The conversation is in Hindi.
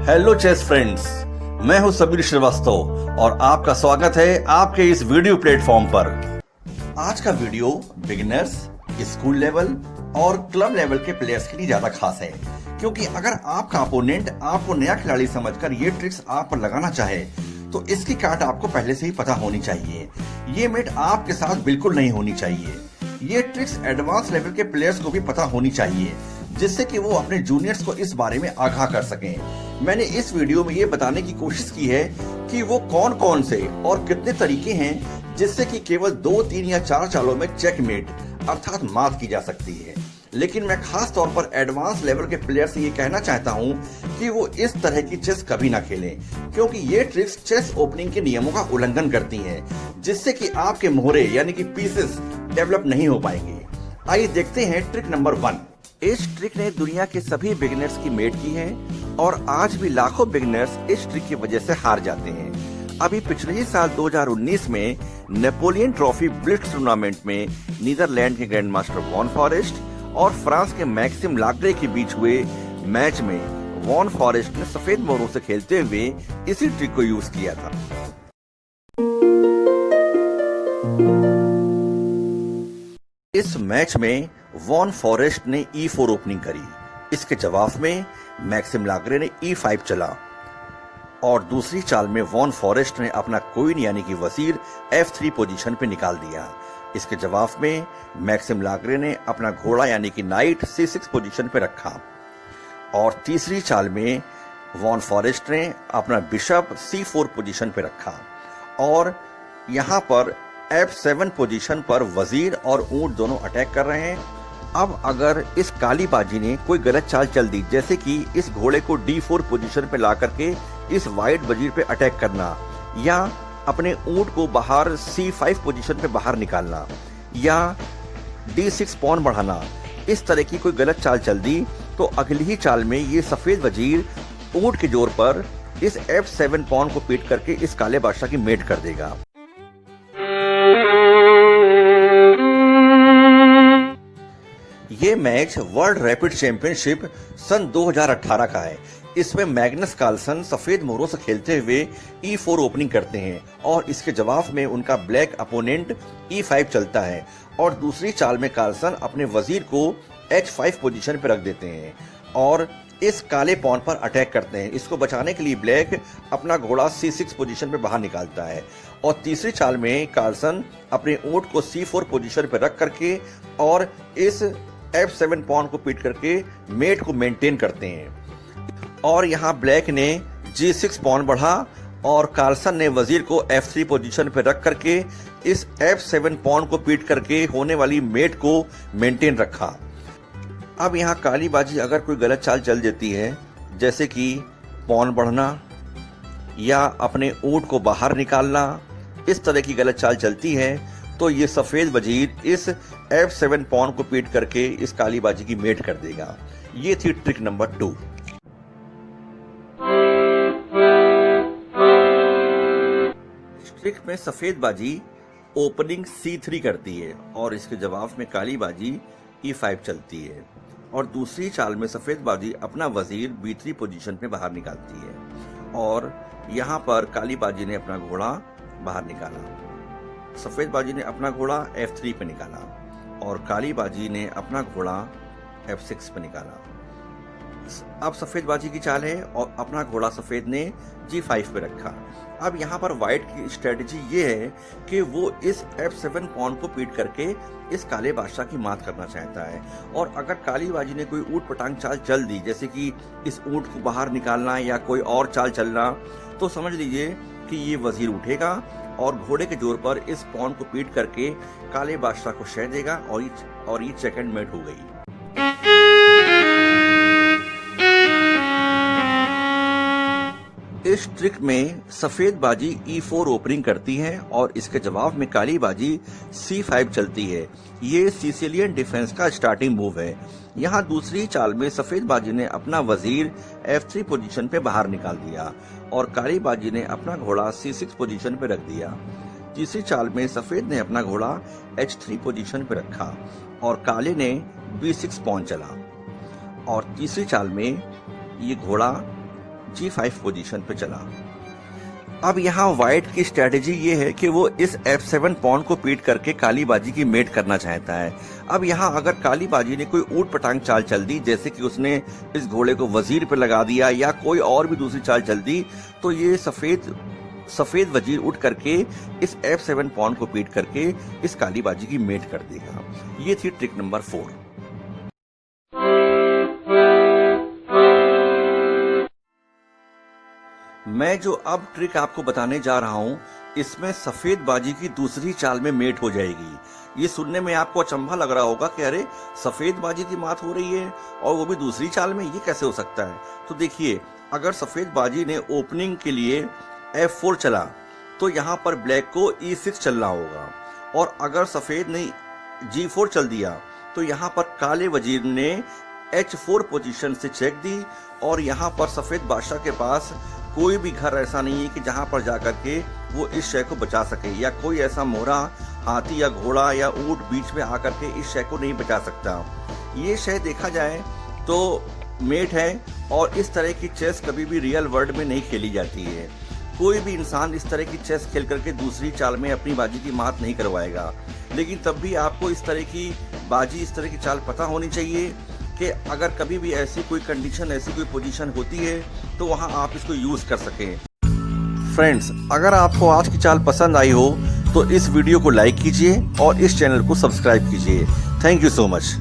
हेलो चेस फ्रेंड्स, मैं हूं सबीर श्रीवास्तव और आपका स्वागत है आपके इस वीडियो प्लेटफॉर्म पर। आज का वीडियो बिगिनर्स, स्कूल लेवल और क्लब लेवल के प्लेयर्स के लिए ज्यादा खास है, क्योंकि अगर आपका अपोनेंट आपको नया खिलाड़ी समझकर ये ट्रिक्स आप पर लगाना चाहे तो इसकी काट आपको पहले से ही पता होनी चाहिए। ये मेट आपके साथ बिल्कुल नहीं होनी चाहिए। ये ट्रिक्स एडवांस लेवल के प्लेयर्स को भी पता होनी चाहिए, जिससे कि वो अपने जूनियर्स को इस बारे में आगाह कर सकें। मैंने इस वीडियो में ये बताने की कोशिश की है कि वो कौन कौन से और कितने तरीके हैं जिससे कि केवल 2, 3 या 4 चालों में चेकमेट अर्थात मात की जा सकती है। लेकिन मैं खास तौर पर एडवांस लेवल के प्लेयर से ये कहना चाहता हूँ कि वो इस तरह की चेस कभी ना खेलें, क्योंकि ये ट्रिक्स चेस ओपनिंग के नियमों का उल्लंघन करती हैं, जिससे कि आपके मोहरे यानी कि पीसेस डेवलप नहीं हो पाएंगे। आइए देखते हैं ट्रिक नंबर 1। इस ट्रिक ने दुनिया के सभी बिगिनर्स की मेट की है और आज भी लाखों बिगिनर्स इस ट्रिक की वजह से हार जाते हैं। अभी पिछले ही साल 2019 में नेपोलियन ट्रॉफी ब्लिट्ज टूर्नामेंट में नीदरलैंड के ग्रैंड मास्टर वॉन फॉरेस्ट और फ्रांस के मैक्सिम लाग्रे के बीच हुए मैच में वॉन फॉरेस्ट ने सफेद मोहरों से खेलते हुए इसी ट्रिक को यूज किया था। इस मैच में वॉन फॉरेस्ट ने E4 ओपनिंग करी। इसके जवाब में मैक्सिम लाग्रे ने E5 चला और दूसरी चाल में वॉन फॉरेस्ट ने अपना क्वीन यानी कि वजीर F3 पोजीशन पे निकाल दिया। इसके जवाब में मैक्सिम लाग्रे ने अपना घोड़ा यानी कि नाइट C6 पोजीशन पे रखा और तीसरी चाल में वॉन फॉरेस्ट ने अपना बिशप C4 पोजीशन पे रखा और यहाँ पर F7 पोजीशन पर वजीर और ऊंट दोनों अटैक कर रहे हैं। अब अगर इस काली बाजी ने कोई गलत चाल चल दी, जैसे कि इस घोड़े को D4 पोजीशन पे ला करके इस वाइट वजीर पे अटैक करना या अपने ऊंट को बाहर C5 पोजीशन पे बाहर निकालना या D6 पॉन बढ़ाना, इस तरह की कोई गलत चाल चल दी तो अगली ही चाल में ये सफेद वजीर ऊंट के जोर पर इस F7 पॉन को पीट करके इस काले बादशाह की मेट कर देगा। ये मैच वर्ल्ड रैपिड चैंपियनशिप सन 2018 का है। इसमें मैग्नस कार्लसन सफेद मोहरों से खेलते हुए E4 ओपनिंग करते हैं और इसके जवाब में उनका ब्लैक अपोनेंट E5 चलता है और दूसरी चाल में कार्लसन अपने वजीर को H5 पोजीशन पर रख देते हैं और इस काले पॉन पर अटैक करते हैं। इसको बचाने के लिए ब्लैक अपना घोड़ा C6 पोजीशन पर बाहर निकालता है और तीसरी चाल में कार्लसन अपने ऊंट को C4 पोजीशन पर रख करके और इस F7 पॉन को पीट करके मेट को मेंटेन करते हैं और यहाँ ब्लैक ने G6 पॉन बढ़ा और कार्लसन ने वजीर को F3 पोजीशन पर रख करके इस F7 पॉन को पीट करके होने वाली मेट को मेंटेन रखा। अब यहाँ काली बाजी अगर कोई गलत चाल चल देती है, जैसे कि पॉन बढ़ना या अपने ऊंट को बाहर निकालना, इस तरह की गलत चाल चलती है तो ये सफेद वजीर इस F7 पॉन को पीट करके इस काली बाजी की मेट कर देगा। ये थी ट्रिक नंबर 2। इस ट्रिक में सफेद बाजी ओपनिंग C3 करती है और इसके जवाब में काली बाजी E5 चलती है और दूसरी चाल में सफेद बाजी अपना वजीर B3 पोजीशन पे बाहर निकालती है और यहाँ पर काली बाजी ने अपना घोड़ा बाहर निकाला। सफेद बाजी ने अपना घोड़ा F3 पे निकाला और काली बाजी ने अपना घोड़ा F6 पे निकाला। अब सफेद बाजी की चाल है और अपना घोड़ा सफेद ने G5 पे रखा। अब यहाँ पर व्हाइट की स्ट्रेटजी ये है कि वो इस F7 पॉन को पीट करके इस काले बादशाह की मात करना चाहता है और अगर काली बाजी ने कोई ऊट पटांग चाल चल दी, जैसे कि इस ऊंट को बाहर निकालना या कोई और चाल चलना, तो समझ लीजिए कि ये वजीर उठेगा और घोड़े के जोर पर इस पॉन को पीट करके काले बादशाह को शह देगा और ये सेकंड मेट हो गई। इस ट्रिक में सफेद बाजी E4 ओपनिंग करती है और इसके जवाब में काली बाजी C5 चलती है। ये सिसिलियन डिफेंस का स्टार्टिंग मूव है। यहाँ दूसरी चाल में सफेद बाजी ने अपना वजीर F3 पोजीशन पे बाहर निकाल दिया और काली बाजी ने अपना घोड़ा C6 पोजीशन पे रख दिया। तीसरी चाल में सफेद ने अपना घोड़ा H3 पोजीशन पे रखा और काले ने B6 पॉन चला और तीसरी चाल में ये घोड़ा G5 पोजीशन पे चला। अब यहाँ व्हाइट की स्ट्रेटेजी ये है कि वो इस F7 पॉन को पीट करके काली बाजी की मेट करना चाहता है। अब यहाँ अगर काली बाजी ने कोई ऊट पटांग चाल चल दी, जैसे कि उसने इस घोड़े को वजीर पे लगा दिया या कोई और भी दूसरी चाल चल दी, तो ये सफेद वजीर उठ करके इस F7 पॉन को पीट करके इस काली बाजी की मेट कर देगा। ये थी ट्रिक नंबर 4। मैं जो अब ट्रिक आपको बताने जा रहा हूं, इसमें सफेद बाजी की दूसरी चाल में मेट हो जाएगी। ये सुनने में आपको अचंभा लग रहा होगा कि अरे सफेद बाजी की मात हो रही है और वो भी दूसरी चाल में, ये कैसे हो सकता है। तो देखिए, अगर सफेद बाजी ने ओपनिंग के लिए F4 चला तो यहाँ पर ब्लैक को E6 चलना होगा, और अगर सफेद ने G4 चल दिया तो यहाँ पर काले वजीर ने H4 पोजीशन से चेक दी, और यहाँ पर सफेद बादशाह के पास कोई भी घर ऐसा नहीं है कि जहां पर जाकर के वो इस शय को बचा सके, या कोई ऐसा मोहरा हाथी या घोड़ा या ऊंट बीच में आकर के इस शय को नहीं बचा सकता। ये शय देखा जाए तो मेट है, और इस तरह की चेस कभी भी रियल वर्ल्ड में नहीं खेली जाती है। कोई भी इंसान इस तरह की चेस खेल करके दूसरी चाल में अपनी बाजी की मात नहीं करवाएगा, लेकिन तब भी आपको इस तरह की बाजी, इस तरह की चाल पता होनी चाहिए कि अगर कभी भी ऐसी कोई कंडीशन, ऐसी कोई पोजीशन होती है तो वहां आप इसको यूज कर सकें। फ्रेंड्स, अगर आपको आज की चाल पसंद आई हो तो इस वीडियो को लाइक कीजिए और इस चैनल को सब्सक्राइब कीजिए। Thank you so much.